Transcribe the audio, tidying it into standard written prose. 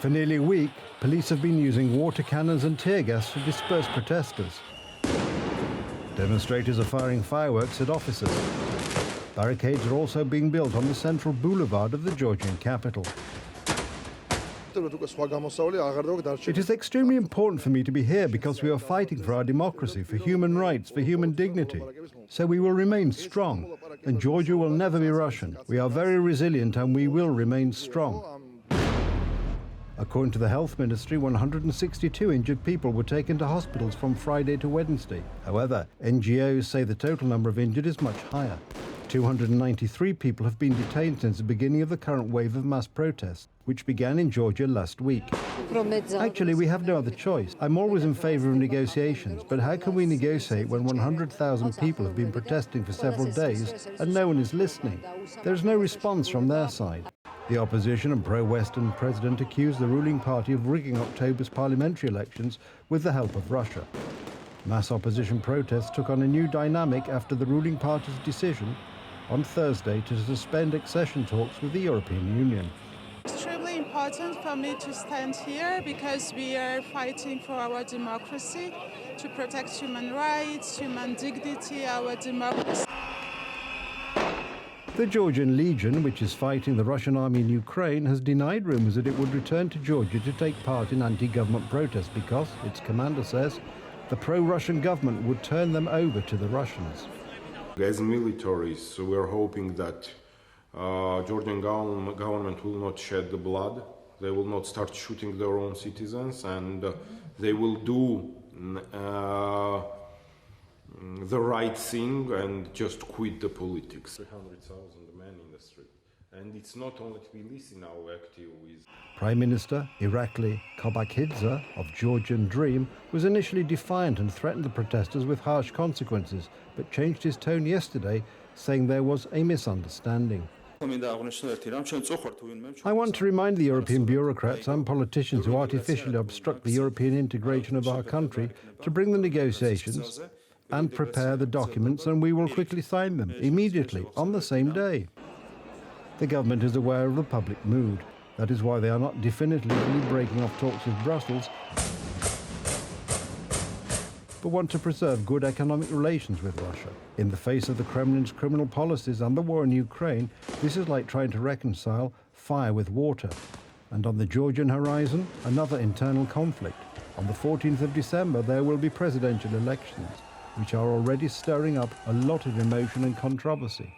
For nearly a week, police have been using water cannons and tear gas to disperse protesters. Demonstrators are firing fireworks at officers. Barricades are also being built on the central boulevard of the Georgian capital. It is extremely important for me to be here because we are fighting for our democracy, for human rights, for human dignity. So we will remain strong, and Georgia will never be Russian. We are very resilient and we will remain strong. According to the Health Ministry, 162 injured people were taken to hospitals from Friday to Wednesday. However, NGOs say the total number of injured is much higher. 293 people have been detained since the beginning of the current wave of mass protests, which began in Georgia last week. Actually, we have no other choice. I'm always in favor of negotiations, but how can we negotiate when 100,000 people have been protesting for several days and no one is listening? There is no response from their side. The opposition and pro-Western president accused the ruling party of rigging October's parliamentary elections with the help of Russia. Mass opposition protests took on a new dynamic after the ruling party's decision on Thursday to suspend accession talks with the European Union. Extremely important for me to stand here because we are fighting for our democracy, to protect human rights, human dignity, our democracy. The Georgian Legion, which is fighting the Russian army in Ukraine, has denied rumours that it would return to Georgia to take part in anti-government protests because, its commander says, the pro-Russian government would turn them over to the Russians. As militaries, we are hoping that Georgian government will not shed the blood. They will not start shooting their own citizens, and they will do the right thing and just quit the politics. 300,000 men in the street. And it's not only Tbilisi now active with... Prime Minister Irakli Kobakhidze of Georgian Dream was initially defiant and threatened the protesters with harsh consequences, but changed his tone yesterday, saying there was a misunderstanding. I want to remind the European bureaucrats and politicians who artificially obstruct the European integration of our country to bring the negotiations and prepare the documents, and we will quickly sign them, immediately, on the same day. The government is aware of the public mood. That is why they are not definitively breaking off talks with Brussels, but want to preserve good economic relations with Russia. In the face of the Kremlin's criminal policies and the war in Ukraine, this is like trying to reconcile fire with water. And on the Georgian horizon, another internal conflict. On the 14th of December, there will be presidential elections, which are already stirring up a lot of emotion and controversy.